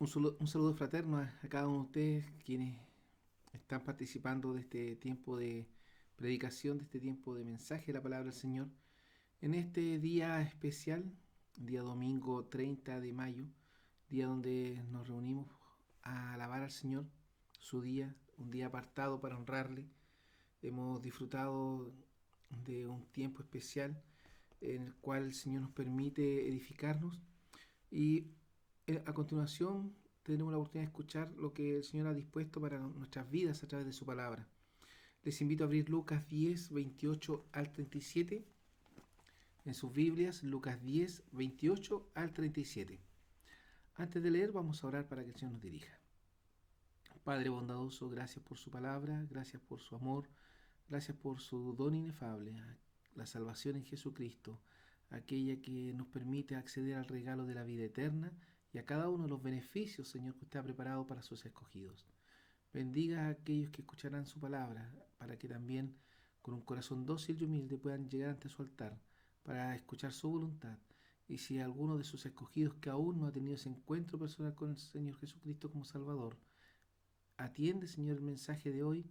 Un saludo fraterno a cada uno de ustedes quienes están participando de este tiempo de predicación, de este tiempo de mensaje de la palabra del Señor. En este día especial, día domingo 30 de mayo, día donde nos reunimos a alabar al Señor, su día, un día apartado para honrarle. Hemos disfrutado de un tiempo especial en el cual el Señor nos permite edificarnos y a continuación tenemos la oportunidad de escuchar lo que el Señor ha dispuesto para nuestras vidas a través de su palabra. Les invito a abrir Lucas 10, 28 al 37 en sus Biblias, Lucas 10, 28 al 37. Antes de leer, vamos a orar para que el Señor nos dirija. Padre bondadoso, gracias por su palabra, gracias por su amor, gracias por su don inefable, la salvación en Jesucristo, aquella que nos permite acceder al regalo de la vida eterna y a cada uno de los beneficios, Señor, que usted ha preparado para sus escogidos. Bendiga a aquellos que escucharán su palabra, para que también con un corazón dócil y humilde puedan llegar ante su altar para escuchar su voluntad. Y si alguno de sus escogidos que aún no ha tenido ese encuentro personal con el Señor Jesucristo como Salvador, atiende, Señor, el mensaje de hoy,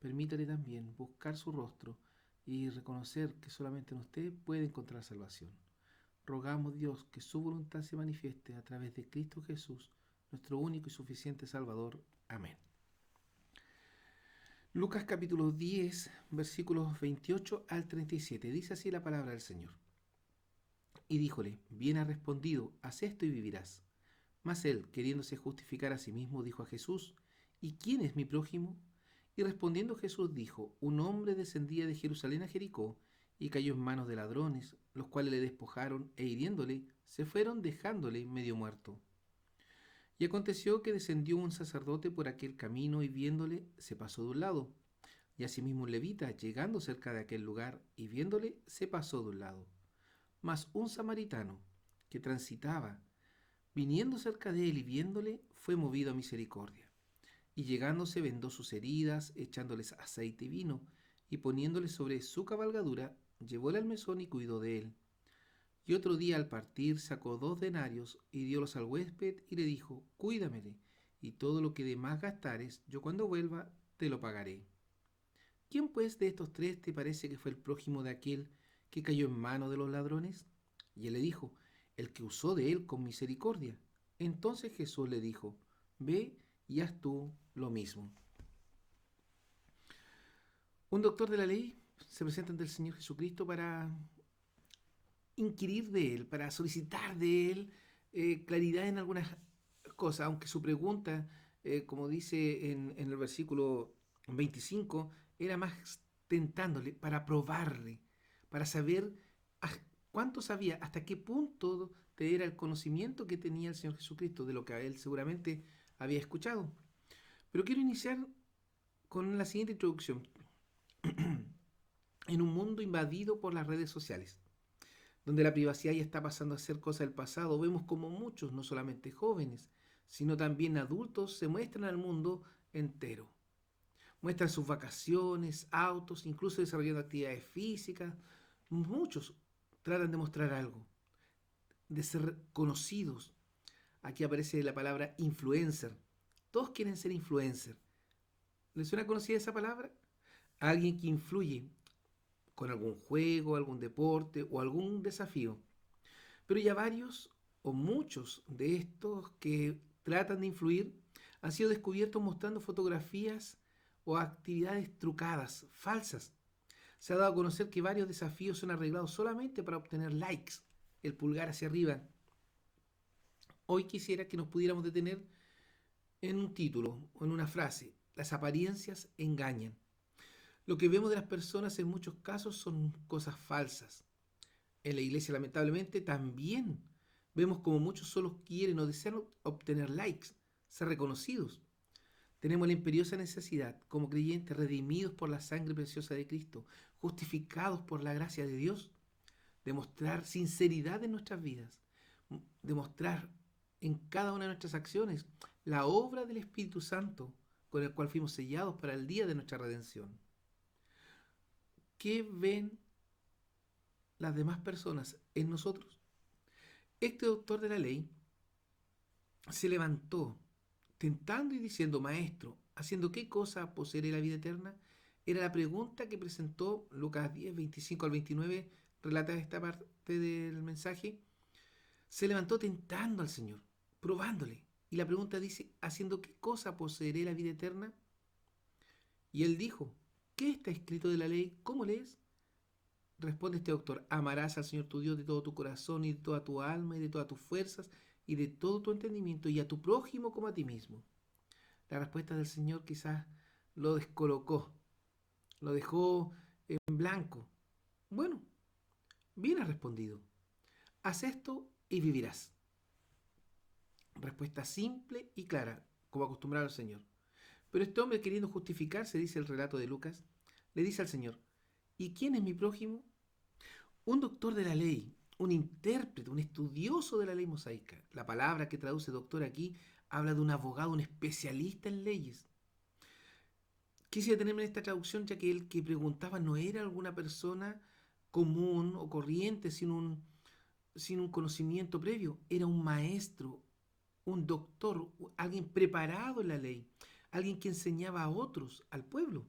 permítale también buscar su rostro y reconocer que solamente en usted puede encontrar salvación. Rogamos, Dios, que su voluntad se manifieste a través de Cristo Jesús, nuestro único y suficiente Salvador. Amén. Lucas capítulo 10, versículos 28 al 37. Dice así la palabra del Señor. Y díjole, bien has respondido, haz esto y vivirás. Mas él, queriéndose justificar a sí mismo, dijo a Jesús, ¿y quién es mi prójimo? Y respondiendo Jesús dijo, un hombre descendía de Jerusalén a Jericó, y cayó en manos de ladrones, los cuales le despojaron, e hiriéndole, se fueron dejándole medio muerto. Y aconteció que descendió un sacerdote por aquel camino, y viéndole, se pasó de un lado. Y asimismo un levita, llegando cerca de aquel lugar, y viéndole, se pasó de un lado. Mas un samaritano, que transitaba, viniendo cerca de él y viéndole, fue movido a misericordia. Y llegándose vendó sus heridas, echándoles aceite y vino, y poniéndole sobre su cabalgadura, llevóle al mesón y cuidó de él. Y otro día al partir sacó 2 denarios y diólos al huésped y le dijo, cuídamele, y todo lo que de más gastares, yo cuando vuelva te lo pagaré. ¿Quién pues de estos tres te parece que fue el prójimo de aquel que cayó en manos de los ladrones? Y él le dijo, el que usó de él con misericordia. Entonces Jesús le dijo, ve y haz tú lo mismo. Un doctor de la ley se presenta ante el Señor Jesucristo para inquirir de él, para solicitar de él claridad en algunas cosas, aunque su pregunta, como dice en el versículo 25, era más tentándole para probarle, para saber cuánto sabía, hasta qué punto era el conocimiento que tenía el Señor Jesucristo de lo que él seguramente había escuchado. Pero quiero iniciar con la siguiente introducción. En un mundo invadido por las redes sociales, donde la privacidad ya está pasando a ser cosa del pasado, vemos como muchos, no solamente jóvenes, sino también adultos, se muestran al mundo entero. Muestran sus vacaciones, autos, incluso desarrollando actividades físicas. Muchos tratan de mostrar algo, de ser conocidos. Aquí aparece la palabra influencer. Todos quieren ser influencer. ¿Les suena conocida esa palabra? Alguien que influye con algún juego, algún deporte o algún desafío. Pero ya varios o muchos de estos que tratan de influir han sido descubiertos mostrando fotografías o actividades trucadas, falsas. Se ha dado a conocer que varios desafíos son arreglados solamente para obtener likes, el pulgar hacia arriba. Hoy quisiera que nos pudiéramos detener en un título o en una frase. Las apariencias engañan. Lo que vemos de las personas en muchos casos son cosas falsas. En la iglesia, lamentablemente, también vemos como muchos solo quieren o desean obtener likes, ser reconocidos. Tenemos la imperiosa necesidad, como creyentes redimidos por la sangre preciosa de Cristo, justificados por la gracia de Dios, de mostrar sinceridad en nuestras vidas, de mostrar en cada una de nuestras acciones la obra del Espíritu Santo con el cual fuimos sellados para el día de nuestra redención. ¿Qué ven las demás personas en nosotros? Este doctor de la ley se levantó, tentando y diciendo: Maestro, ¿haciendo qué cosa poseeré la vida eterna? Era la pregunta que presentó Lucas 10, 25 al 29, relata esta parte del mensaje. Se levantó tentando al Señor, probándole. Y la pregunta dice: ¿haciendo qué cosa poseeré la vida eterna? Y él dijo: ¿qué está escrito de la ley? ¿Cómo lees? Responde este doctor: amarás al Señor tu Dios de todo tu corazón y de toda tu alma y de todas tus fuerzas y de todo tu entendimiento, y a tu prójimo como a ti mismo. La respuesta del Señor quizás lo descolocó, lo dejó en blanco. Bueno, bien has respondido. Haz esto y vivirás. Respuesta simple y clara, como acostumbrado al Señor. Pero este hombre, queriendo justificarse, dice el relato de Lucas, le dice al Señor: ¿y quién es mi prójimo? Un doctor de la ley, un intérprete, un estudioso de la ley mosaica. La palabra que traduce doctor aquí habla de un abogado, un especialista en leyes. Quise detenerme en esta traducción ya que el que preguntaba no era alguna persona común o corriente sin un conocimiento previo. Era un maestro, un doctor, alguien preparado en la ley, alguien que enseñaba a otros, al pueblo.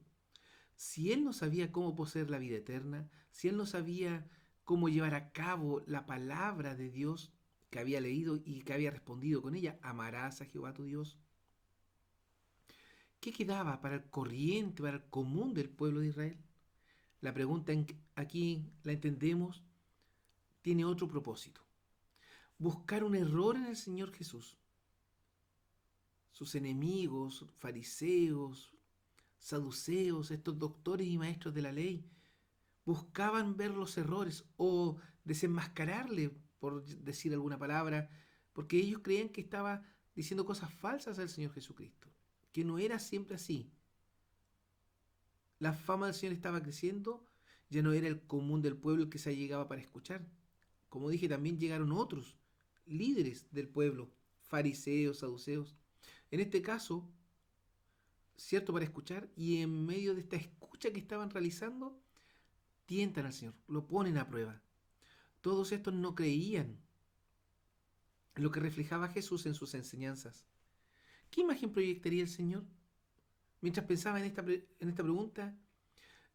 Si él no sabía cómo poseer la vida eterna, si él no sabía cómo llevar a cabo la palabra de Dios que había leído y que había respondido con ella: amarás a Jehová tu Dios, ¿qué quedaba para el corriente, para el común del pueblo de Israel? La pregunta aquí la entendemos, tiene otro propósito: buscar un error en el Señor Jesús. Sus enemigos, fariseos, saduceos, estos doctores y maestros de la ley, buscaban ver los errores o desenmascararle, por decir alguna palabra, porque ellos creían que estaba diciendo cosas falsas al Señor Jesucristo, que no era siempre así. La fama del Señor estaba creciendo, ya no era el común del pueblo el que se llegaba para escuchar. Como dije, también llegaron otros líderes del pueblo, fariseos, saduceos. En este caso, cierto, para escuchar, y en medio de esta escucha que estaban realizando, tientan al Señor, lo ponen a prueba. Todos estos no creían en lo que reflejaba Jesús en sus enseñanzas. ¿Qué imagen proyectaría el Señor? Mientras pensaba en esta pregunta,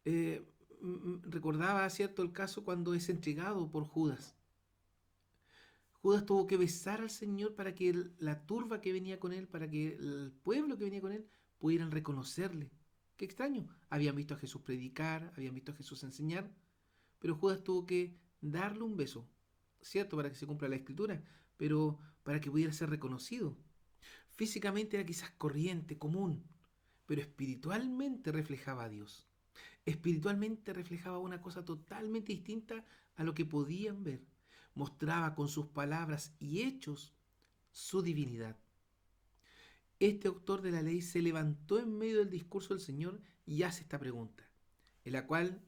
eh, recordaba, ¿cierto?, el caso cuando es entregado por Judas. Judas tuvo que besar al Señor para que la turba que venía con él, para que el pueblo que venía con él, pudieran reconocerle. Qué extraño. Habían visto a Jesús predicar, habían visto a Jesús enseñar, pero Judas tuvo que darle un beso, ¿cierto? Para que se cumpla la escritura, pero para que pudiera ser reconocido. Físicamente era quizás corriente, común, pero espiritualmente reflejaba a Dios. Espiritualmente reflejaba una cosa totalmente distinta a lo que podían ver. Mostraba con sus palabras y hechos su divinidad. Este autor de la ley se levantó en medio del discurso del Señor y hace esta pregunta, en la cual,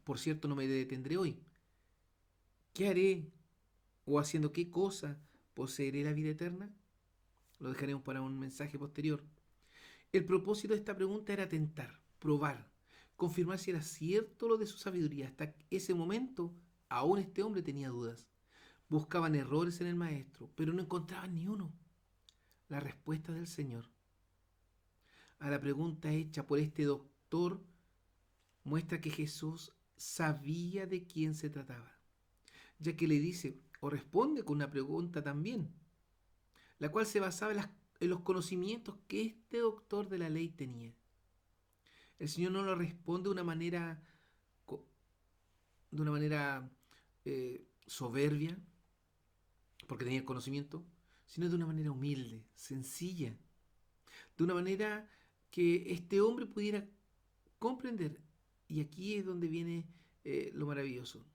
por cierto, no me detendré hoy. ¿Qué haré o haciendo qué cosa poseeré la vida eterna? Lo dejaremos para un mensaje posterior. El propósito de esta pregunta era tentar, probar, confirmar si era cierto lo de su sabiduría. Hasta ese momento, aún este hombre tenía dudas. Buscaban errores en el maestro, pero no encontraban ni uno. La respuesta del Señor a la pregunta hecha por este doctor muestra que Jesús sabía de quién se trataba, ya que le dice o responde con una pregunta también, la cual se basaba en los conocimientos que este doctor de la ley tenía. El Señor no lo responde de una manera soberbia, porque tenía el conocimiento, sino de una manera humilde, sencilla, de una manera que este hombre pudiera comprender. Y aquí es donde viene lo maravilloso.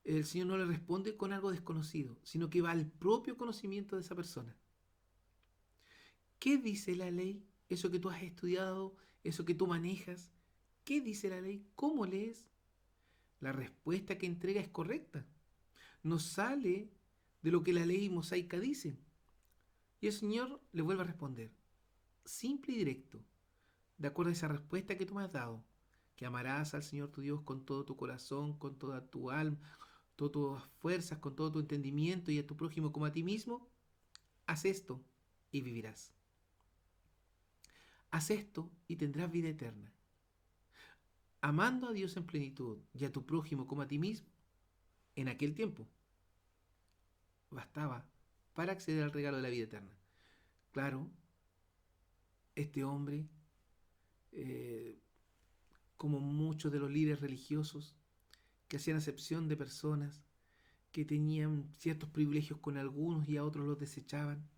El Señor no le responde con algo desconocido, sino que va al propio conocimiento de esa persona. ¿Qué dice la ley? Eso que tú has estudiado, eso que tú manejas. ¿Qué dice la ley? ¿Cómo lees? La respuesta que entrega es correcta. No sale de lo que la ley mosaica dice. Y el Señor le vuelve a responder, simple y directo, de acuerdo a esa respuesta que tú me has dado, que amarás al Señor tu Dios con todo tu corazón, con toda tu alma, todas tus fuerzas, con todo tu entendimiento y a tu prójimo como a ti mismo. haz esto y vivirás. Haz esto y tendrás vida eterna. Amando a Dios en plenitud y a tu prójimo como a ti mismo, en aquel tiempo bastaba para acceder al regalo de la vida eterna. Claro, este hombre, eh, como muchos de los líderes religiosos, que hacían acepción de personas que tenían ciertos privilegios con algunos y a otros los desechaban.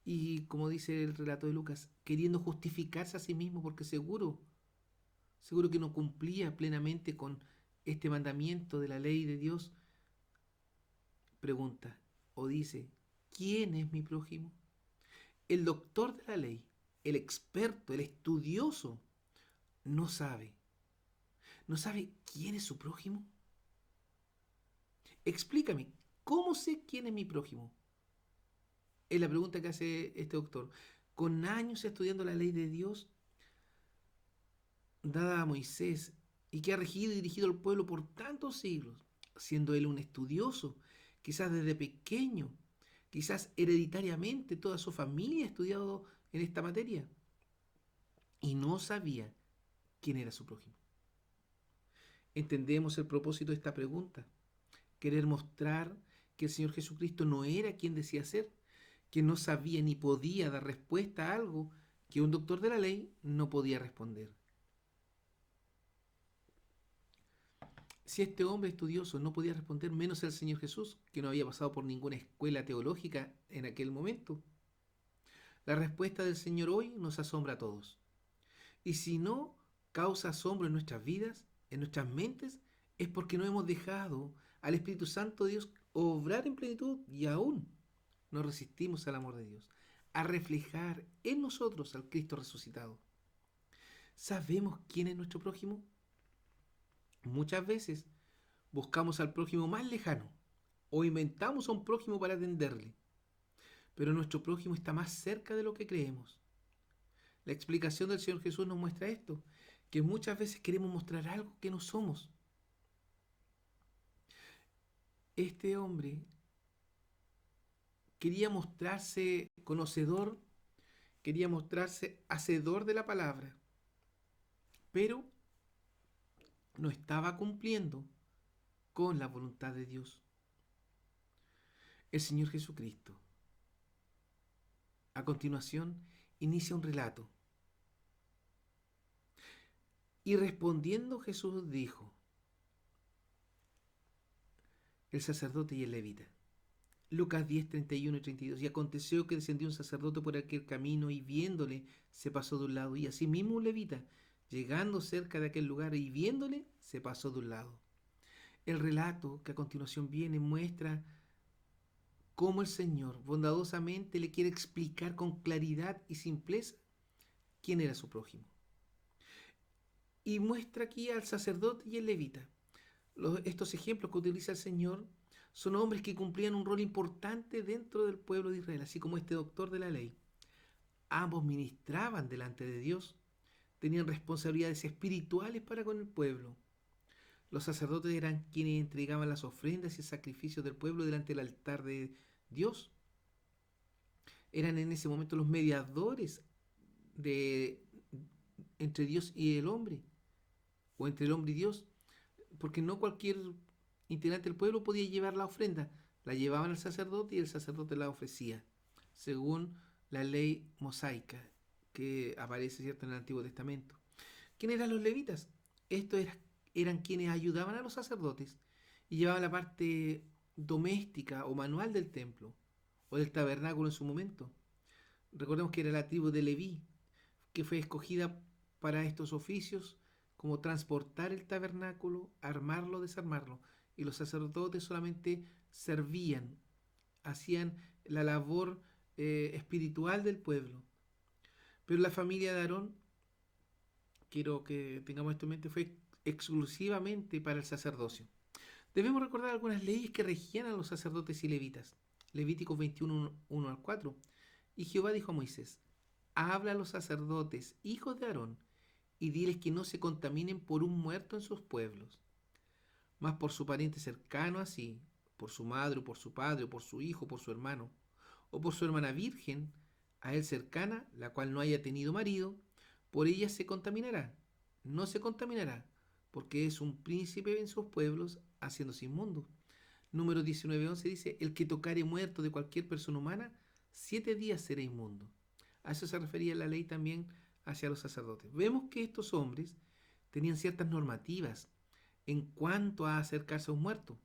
Y como dice el relato de Lucas, queriendo justificarse a sí mismo porque seguro que no cumplía plenamente con este mandamiento de la ley de Dios, pregunta o dice, ¿quién es mi prójimo? El doctor de la ley, el experto, el estudioso, no sabe. ¿No sabe quién es su prójimo? Explícame, ¿cómo sé quién es mi prójimo? Es la pregunta que hace este doctor. Con años estudiando la ley de Dios dada a Moisés y que ha regido y dirigido al pueblo por tantos siglos, siendo él un estudioso, quizás desde pequeño, quizás hereditariamente toda su familia ha estudiado en esta materia y no sabía quién era su prójimo. Entendemos el propósito de esta pregunta, querer mostrar que el Señor Jesucristo no era quien decía ser, que no sabía ni podía dar respuesta a algo que un doctor de la ley no podía responder. Si este hombre estudioso no podía responder, menos el Señor Jesús, que no había pasado por ninguna escuela teológica en aquel momento. La respuesta del Señor hoy nos asombra a todos. Y si no causa asombro en nuestras vidas, en nuestras mentes, es porque no hemos dejado al Espíritu Santo de Dios obrar en plenitud y aún no resistimos al amor de Dios, a reflejar en nosotros al Cristo resucitado. ¿Sabemos quién es nuestro prójimo? Muchas veces buscamos al prójimo más lejano o inventamos a un prójimo para atenderle, pero nuestro prójimo está más cerca de lo que creemos. La explicación del Señor Jesús nos muestra esto, que muchas veces queremos mostrar algo que no somos. Este hombre quería mostrarse conocedor, quería mostrarse hacedor de la palabra, pero no estaba cumpliendo con la voluntad de Dios. El Señor Jesucristo, a continuación, inicia un relato. Y respondiendo Jesús dijo, el sacerdote y el levita. Lucas 10, 31 y 32. Y aconteció que descendió un sacerdote por aquel camino y viéndole se pasó de un lado. Y asimismo un levita, llegando cerca de aquel lugar y viéndole se pasó de un lado. El relato que a continuación viene muestra cómo el Señor bondadosamente le quiere explicar con claridad y simpleza quién era su prójimo. Y muestra aquí al sacerdote y el levita. Estos ejemplos que utiliza el Señor son hombres que cumplían un rol importante dentro del pueblo de Israel, así como este doctor de la ley. Ambos ministraban delante de Dios, tenían responsabilidades espirituales para con el pueblo. Los sacerdotes eran quienes entregaban las ofrendas y sacrificios del pueblo delante del altar de Dios. Eran en ese momento los mediadores de, entre Dios y el hombre, o entre el hombre y Dios, porque no cualquier integrante del pueblo podía llevar la ofrenda, la llevaban al sacerdote y el sacerdote la ofrecía, según la ley mosaica que aparece, ¿cierto?, en el Antiguo Testamento. ¿Quiénes eran los levitas? Eran quienes ayudaban a los sacerdotes y llevaban la parte doméstica o manual del templo o del tabernáculo en su momento. Recordemos que era la tribu de Leví, que fue escogida para estos oficios, como transportar el tabernáculo, armarlo, desarmarlo, y los sacerdotes solamente servían, hacían la labor espiritual del pueblo. Pero la familia de Aarón, quiero que tengamos esto en mente, fue exclusivamente para el sacerdocio. Debemos recordar algunas leyes que regían a los sacerdotes y levitas. Levíticos 21, 1 al 4. Y Jehová dijo a Moisés, habla a los sacerdotes, hijos de Aarón, y diles que no se contaminen por un muerto en sus pueblos, mas por su pariente cercano así, por su madre, o por su padre, o por su hijo, o por su hermano, o por su hermana virgen, a él cercana, la cual no haya tenido marido, por ella se contaminará. No se contaminará, porque es un príncipe en sus pueblos, haciéndose inmundo. Número 19:11 dice, el que tocare muerto de cualquier persona humana, 7 días será inmundo. A eso se refería la ley también hacia los sacerdotes. Vemos que estos hombres tenían ciertas normativas en cuanto a acercarse a un muerto.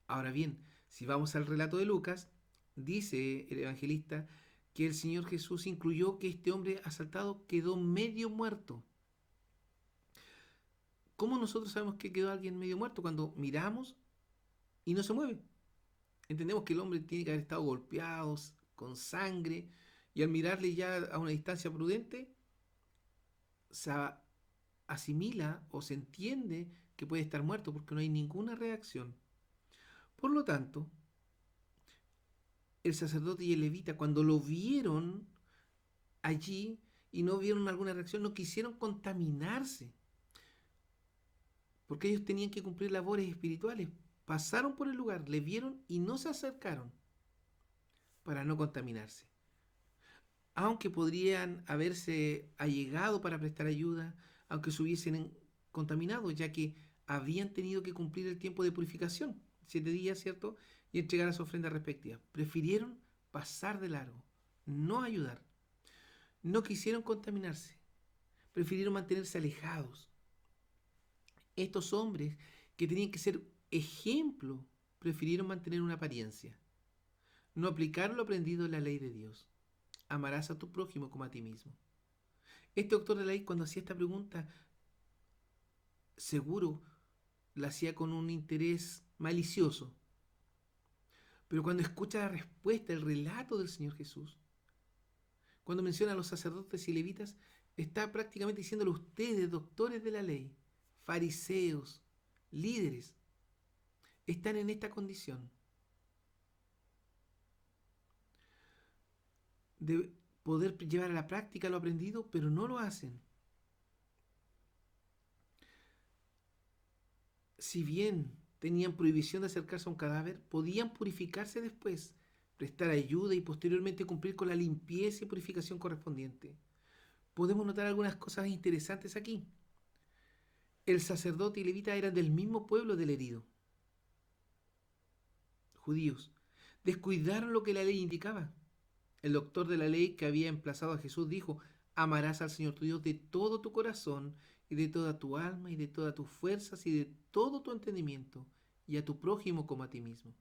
Ahora bien, si vamos al relato de Lucas, dice el evangelista que el Señor Jesús incluyó que este hombre asaltado quedó medio muerto. ¿Cómo nosotros sabemos que quedó alguien medio muerto? Cuando miramos y no se mueve. Entendemos que el hombre tiene que haber estado golpeado, con sangre, y al mirarle ya a una distancia prudente, se asimila o se entiende que puede estar muerto porque no hay ninguna reacción. Por lo tanto, el sacerdote y el levita, cuando lo vieron allí y no vieron alguna reacción, no quisieron contaminarse, porque ellos tenían que cumplir labores espirituales. Pasaron por el lugar, le vieron y no se acercaron para no contaminarse. Aunque podrían haberse allegado para prestar ayuda, aunque se hubiesen contaminado, ya que habían tenido que cumplir el tiempo de purificación, 7 días, ¿cierto? Y entregar las ofrendas respectivas. Prefirieron pasar de largo, no ayudar. No quisieron contaminarse, prefirieron mantenerse alejados. Estos hombres que tenían que ser ejemplo, prefirieron mantener una apariencia. No aplicaron lo aprendido en la ley de Dios. Amarás a tu prójimo como a ti mismo. Este doctor de la ley, cuando hacía esta pregunta, seguro la hacía con un interés malicioso. Pero cuando escucha la respuesta, el relato del Señor Jesús, cuando menciona a los sacerdotes y levitas, está prácticamente diciéndole: ustedes, doctores de la ley, fariseos, líderes, están en esta condición de poder llevar a la práctica lo aprendido, pero no lo hacen. Si bien tenían prohibición de acercarse a un cadáver, podían purificarse después, prestar ayuda y posteriormente cumplir con la limpieza y purificación correspondiente. Podemos notar algunas cosas interesantes aquí. El sacerdote y levita eran del mismo pueblo del herido, judíos. Descuidaron lo que la ley indicaba. El doctor de la ley que había emplazado a Jesús dijo: amarás al Señor tu Dios de todo tu corazón y de toda tu alma y de todas tus fuerzas y de todo tu entendimiento, y a tu prójimo como a ti mismo.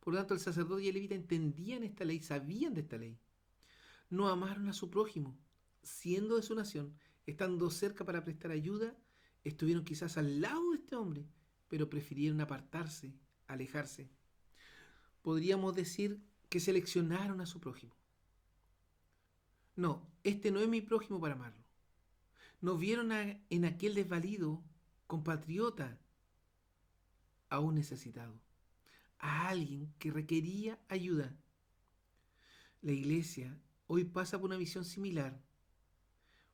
Por lo tanto, el sacerdote y el levita entendían esta ley, sabían de esta ley. No amaron a su prójimo, siendo de su nación, estando cerca para prestar ayuda, estuvieron quizás al lado de este hombre, pero prefirieron apartarse, alejarse. Podríamos decir que seleccionaron a su prójimo. No, este no es mi prójimo para amarlo. No vieron en aquel desvalido compatriota a un necesitado, a alguien que requería ayuda. La iglesia hoy pasa por una visión similar.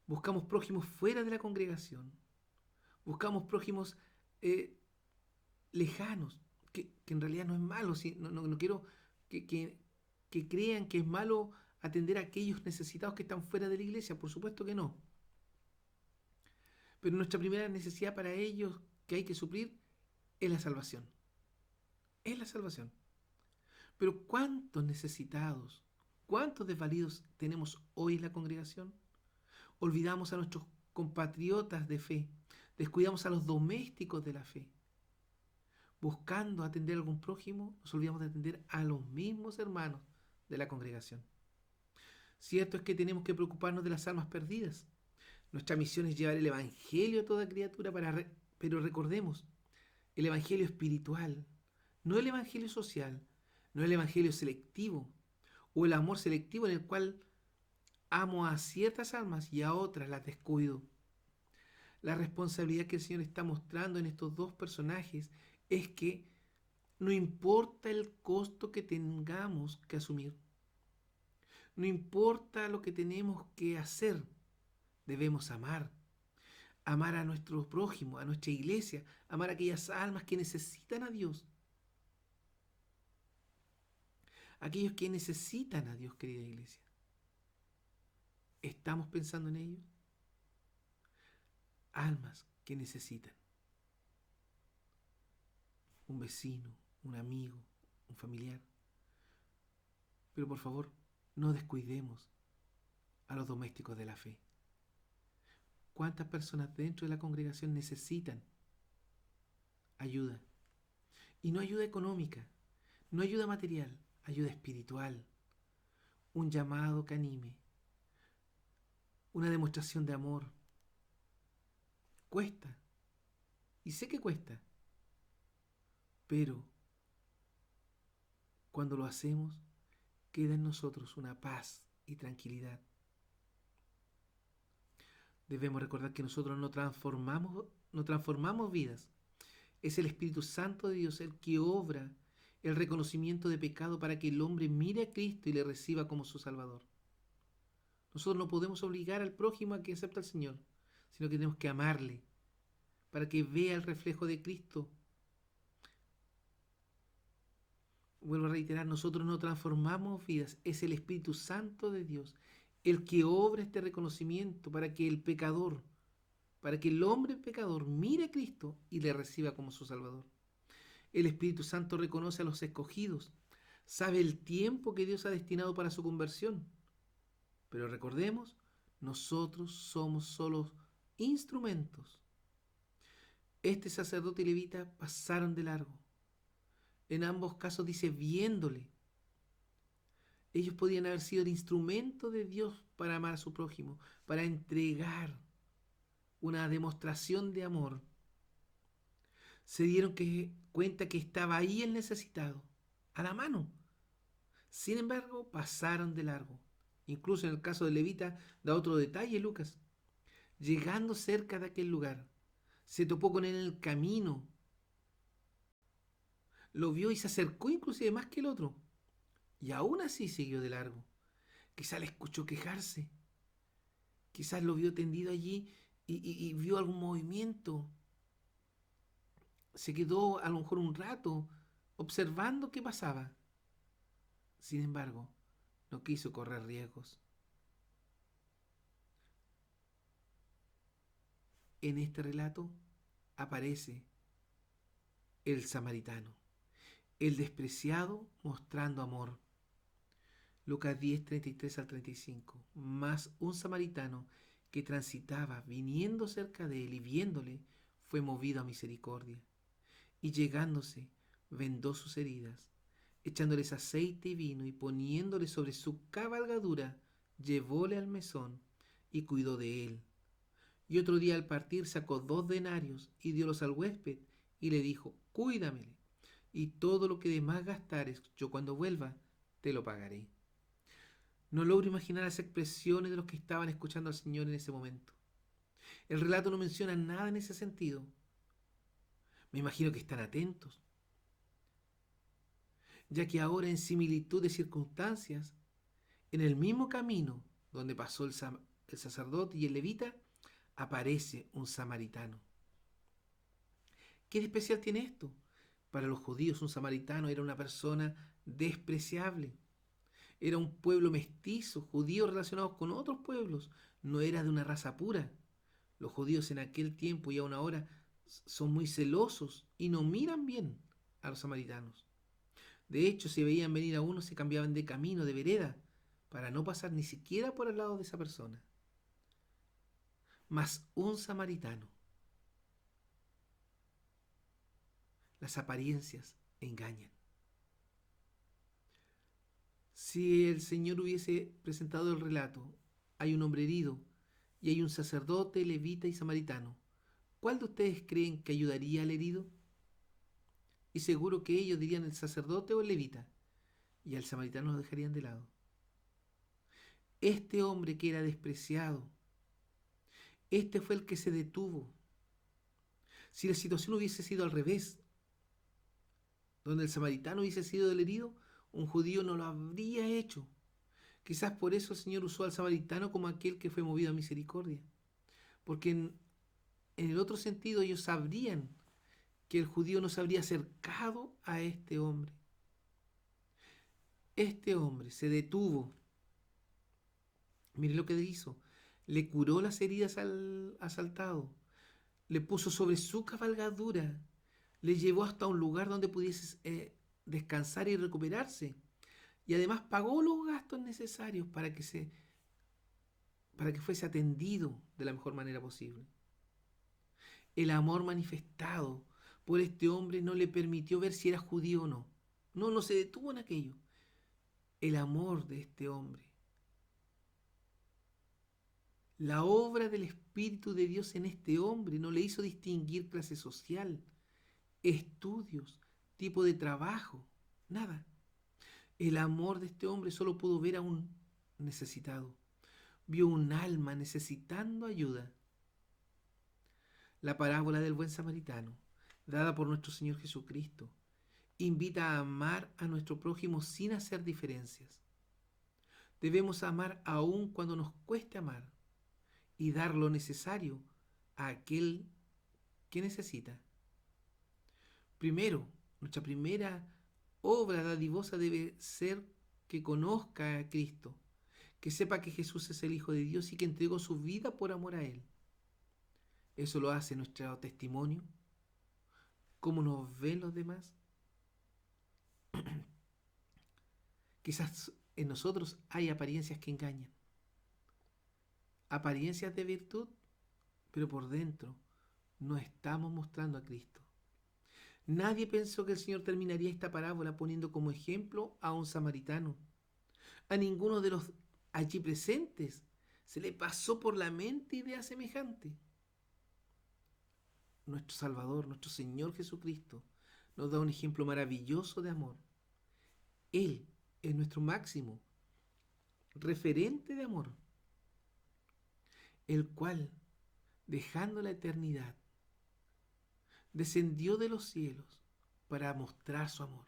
Buscamos prójimos fuera de la congregación. Buscamos prójimos eh, lejanos, que en realidad no es malo. ¿Sí? No quiero que crean que es malo atender a aquellos necesitados que están fuera de la iglesia. Por supuesto que no. Pero nuestra primera necesidad para ellos que hay que suplir es la salvación. Es la salvación. Pero ¿cuántos necesitados, cuántos desvalidos tenemos hoy en la congregación? Olvidamos a nuestros compatriotas de fe, descuidamos a los domésticos de la fe. Buscando atender a algún prójimo, nos olvidamos de atender a los mismos hermanos de la congregación. Cierto es que tenemos que preocuparnos de las almas perdidas. Nuestra misión es llevar el Evangelio a toda criatura, pero recordemos, el Evangelio espiritual, no el Evangelio social, no el Evangelio selectivo o el amor selectivo en el cual amo a ciertas almas y a otras las descuido. La responsabilidad que el Señor está mostrando en estos dos personajes es que no importa el costo que tengamos que asumir, no importa lo que tenemos que hacer, debemos amar. Amar a nuestro prójimo, a nuestra iglesia, amar a aquellas almas que necesitan a Dios. aquellos que necesitan a Dios, querida iglesia. ¿Estamos pensando en ellos? Almas que necesitan. Un vecino, un amigo, un familiar. Pero por favor, no descuidemos a los domésticos de la fe. ¿Cuántas personas dentro de la congregación necesitan ayuda? Y no ayuda económica, no ayuda material, ayuda espiritual, un llamado que anime, una demostración de amor. Cuesta, y sé que cuesta, pero cuando lo hacemos, queda en nosotros una paz y tranquilidad. Debemos recordar que nosotros no transformamos vidas. Es el Espíritu Santo de Dios el que obra el reconocimiento de pecado para que el hombre mire a Cristo y le reciba como su Salvador. Nosotros no podemos obligar al prójimo a que acepte al Señor, sino que tenemos que amarle para que vea el reflejo de Cristo. Vuelvo a reiterar, nosotros no transformamos vidas, es el Espíritu Santo de Dios el que obra este reconocimiento para que el pecador, para que el hombre pecador mire a Cristo y le reciba como su Salvador. El Espíritu Santo reconoce a los escogidos, sabe el tiempo que Dios ha destinado para su conversión. Pero recordemos, nosotros somos solo instrumentos. Este sacerdote y levita pasaron de largo. En ambos casos dice viéndole. Ellos podían haber sido el instrumento de Dios para amar a su prójimo, para entregar una demostración de amor. Se dieron cuenta que estaba ahí el necesitado, a la mano. Sin embargo, pasaron de largo. Incluso en el caso de Levita da otro detalle Lucas. Llegando cerca de aquel lugar, se topó con él en el camino. Lo vio y se acercó inclusive más que el otro. Y aún así siguió de largo. Quizás le escuchó quejarse. Quizás lo vio tendido allí y vio algún movimiento. Se quedó a lo mejor un rato observando qué pasaba. Sin embargo, no quiso correr riesgos. En este relato aparece el samaritano, el despreciado mostrando amor. Lucas 10, 33 al 35. Mas un samaritano que transitaba viniendo cerca de él y viéndole, fue movido a misericordia. Y llegándose, vendó sus heridas, echándoles aceite y vino y poniéndole sobre su cabalgadura, llevóle al mesón y cuidó de él. Y otro día al partir sacó 2 denarios y diólos al huésped y le dijo, cuídamele, y todo lo que de más gastares yo cuando vuelva te lo pagaré. No logro imaginar las expresiones de los que estaban escuchando al Señor en ese momento. El relato no menciona nada en ese sentido. Me imagino que están atentos, ya que ahora en similitud de circunstancias, en el mismo camino donde pasó el sacerdote y el levita, aparece un samaritano. ¿Qué de especial tiene esto? Para los judíos un samaritano era una persona despreciable. Era un pueblo mestizo, judíos relacionados con otros pueblos. No era de una raza pura. Los judíos en aquel tiempo y aún ahora son muy celosos y no miran bien a los samaritanos. De hecho, si veían venir a uno, se cambiaban de camino, de vereda, para no pasar ni siquiera por al lado de esa persona. Mas un samaritano. Las apariencias engañan. Si el Señor hubiese presentado el relato, hay un hombre herido y hay un sacerdote, levita y samaritano, ¿cuál de ustedes creen que ayudaría al herido? Y seguro que ellos dirían el sacerdote o el levita, y al samaritano lo dejarían de lado. Este hombre que era despreciado, este fue el que se detuvo. Si la situación hubiese sido al revés, donde el samaritano hubiese sido el herido, un judío no lo habría hecho. Quizás por eso el Señor usó al samaritano como aquel que fue movido a misericordia. Porque en el otro sentido ellos sabrían que el judío no se habría acercado a este hombre. Este hombre se detuvo. Mire lo que hizo. Le curó las heridas al asaltado. Le puso sobre su cabalgadura. Le llevó hasta un lugar donde pudiese descansar y recuperarse. Y además pagó los gastos necesarios para que fuese atendido de la mejor manera posible. El amor manifestado por este hombre no le permitió ver si era judío o no. No, no se detuvo en aquello. El amor de este hombre, la obra del Espíritu de Dios en este hombre no le hizo distinguir clase social, estudios, tipo de trabajo, nada. El amor de este hombre solo pudo ver a un necesitado. Vio un alma necesitando ayuda. La parábola del buen samaritano, dada por nuestro Señor Jesucristo, invita a amar a nuestro prójimo sin hacer diferencias. Debemos amar aun cuando nos cueste amar y dar lo necesario a aquel que necesita. Primero, nuestra primera obra dadivosa debe ser que conozca a Cristo, que sepa que Jesús es el Hijo de Dios y que entregó su vida por amor a Él. Eso lo hace nuestro testimonio, cómo nos ven los demás. Quizás en nosotros hay apariencias que engañan, apariencias de virtud, pero por dentro no estamos mostrando a Cristo. Nadie pensó que el Señor terminaría esta parábola poniendo como ejemplo a un samaritano. A ninguno de los allí presentes se le pasó por la mente idea semejante. Nuestro Salvador, nuestro Señor Jesucristo, nos da un ejemplo maravilloso de amor. Él es nuestro máximo referente de amor, el cual, dejando la eternidad, descendió de los cielos para mostrar su amor,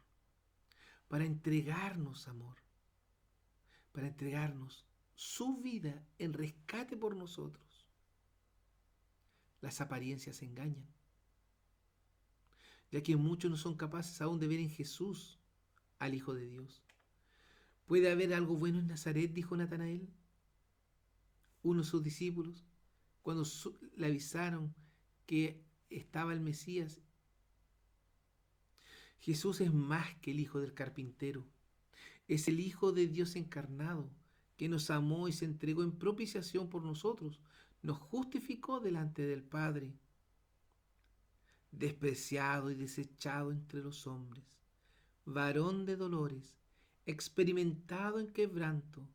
para entregarnos amor, para entregarnos su vida en rescate por nosotros. Las apariencias engañan, ya que muchos no son capaces aún de ver en Jesús al Hijo de Dios. ¿Puede haber algo bueno en Nazaret?, dijo Natanael, uno de sus discípulos, cuando le avisaron que estaba el Mesías. Jesús es más que el hijo del carpintero. Es el Hijo de Dios encarnado, que nos amó y se entregó en propiciación por nosotros. Nos justificó delante del Padre. Despreciado y desechado entre los hombres, varón de dolores, experimentado en quebranto,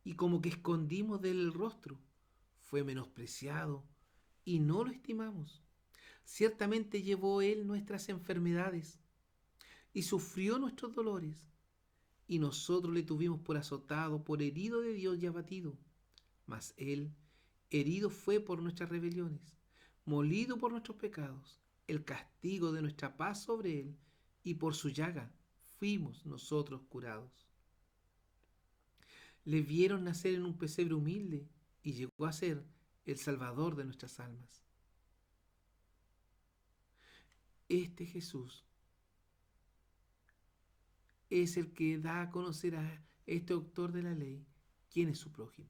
y como que escondimos de él el rostro, fue menospreciado y no lo estimamos. Ciertamente llevó él nuestras enfermedades y sufrió nuestros dolores, y nosotros le tuvimos por azotado, por herido de Dios y abatido. Mas él herido fue por nuestras rebeliones, molido por nuestros pecados. El castigo de nuestra paz sobre él, y por su llaga fuimos nosotros curados. Le vieron nacer en un pesebre humilde y llegó a ser el Salvador de nuestras almas. Este Jesús es el que da a conocer a este autor de la ley quién es su prójimo.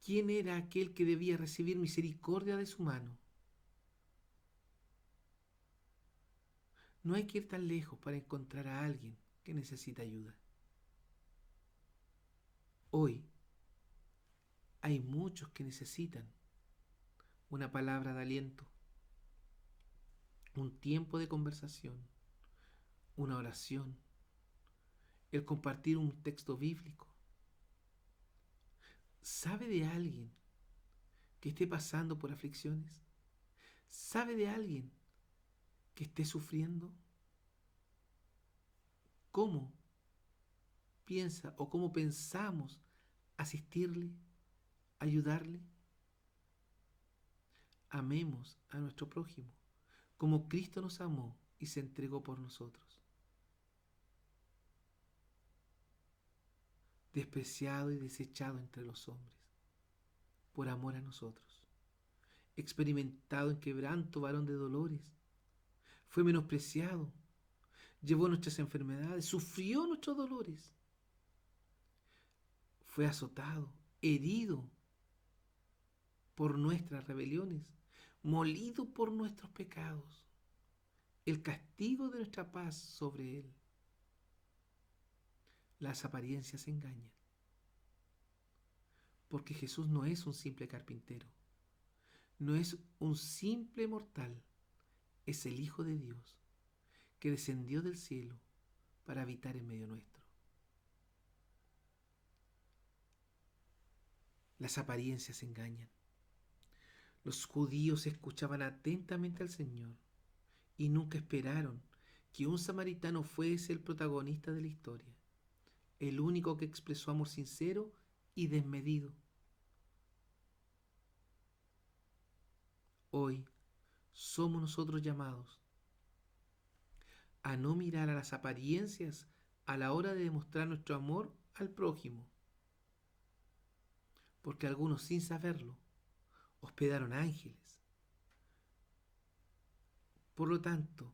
¿Quién era aquel que debía recibir misericordia de su mano? No hay que ir tan lejos para encontrar a alguien que necesita ayuda. Hoy hay muchos que necesitan una palabra de aliento, un tiempo de conversación, una oración, el compartir un texto bíblico. ¿Sabe de alguien que esté pasando por aflicciones? ¿Sabe de alguien que esté sufriendo? ¿Cómo piensa o cómo pensamos asistirle, ayudarle? Amemos a nuestro prójimo como Cristo nos amó y se entregó por nosotros. Despreciado y desechado entre los hombres, por amor a nosotros. Experimentado en quebranto, varón de dolores. Fue menospreciado. llevó nuestras enfermedades, sufrió nuestros dolores, fue azotado, herido por nuestras rebeliones, molido por nuestros pecados. El castigo de nuestra paz sobre él. Las apariencias engañan, porque Jesús no es un simple carpintero, no es un simple mortal, es el Hijo de Dios que descendió del cielo para habitar en medio nuestro. Las apariencias engañan. Los judíos escuchaban atentamente al Señor y nunca esperaron que un samaritano fuese el protagonista de la historia, el único que expresó amor sincero y desmedido. Hoy somos nosotros llamados a no mirar a las apariencias a la hora de demostrar nuestro amor al prójimo, porque algunos sin saberlo hospedaron ángeles. Por lo tanto,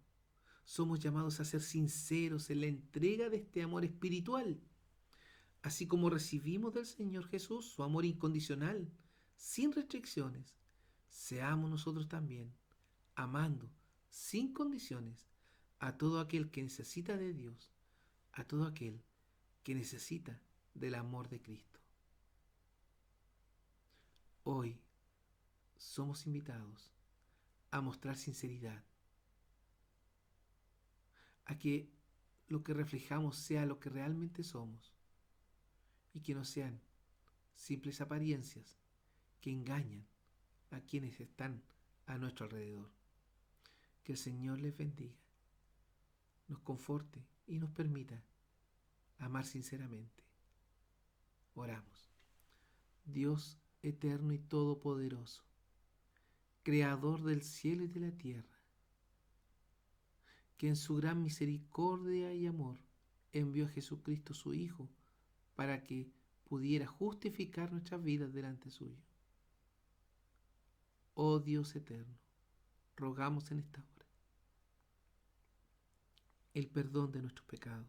somos llamados a ser sinceros en la entrega de este amor espiritual, así como recibimos del Señor Jesús su amor incondicional, sin restricciones. Seamos nosotros también, amando sin condiciones a todo aquel que necesita de Dios, a todo aquel que necesita del amor de Cristo. Hoy somos invitados a mostrar sinceridad, a que lo que reflejamos sea lo que realmente somos y que no sean simples apariencias que engañan a quienes están a nuestro alrededor. Que el Señor les bendiga, nos conforte y nos permita amar sinceramente. Oramos. Dios eterno y todopoderoso, creador del cielo y de la tierra, que en su gran misericordia y amor envió a Jesucristo su Hijo para que pudiera justificar nuestras vidas delante suyo. Oh Dios eterno, rogamos en esta hora el perdón de nuestros pecados,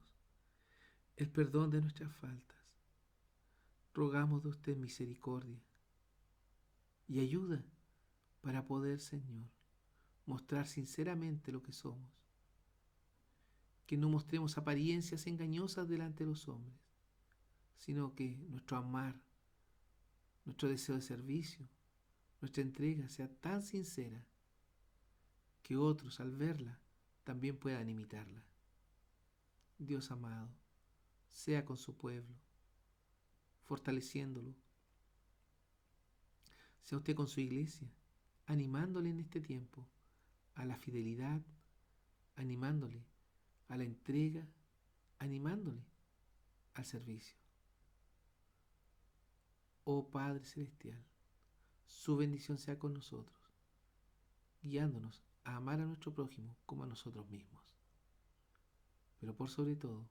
el perdón de nuestras faltas. Rogamos de usted misericordia y ayuda para poder, Señor, mostrar sinceramente lo que somos. Que no mostremos apariencias engañosas delante de los hombres, sino que nuestro amar, nuestro deseo de servicio, nuestra entrega sea tan sincera que otros al verla también puedan imitarla. Dios amado, sea con su pueblo, fortaleciéndolo. Sea usted con su iglesia, animándole en este tiempo a la fidelidad, animándole a la entrega, animándole al servicio. Oh Padre Celestial, su bendición sea con nosotros, guiándonos a amar a nuestro prójimo como a nosotros mismos. Pero por sobre todo,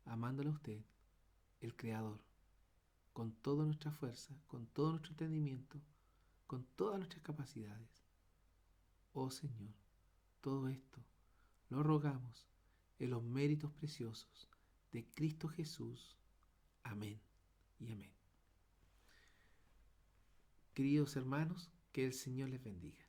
amándole a usted, el Creador, con toda nuestra fuerza, con todo nuestro entendimiento, con todas nuestras capacidades. Oh Señor, todo esto lo rogamos en los méritos preciosos de Cristo Jesús. Amén y amén. Queridos hermanos, que el Señor les bendiga.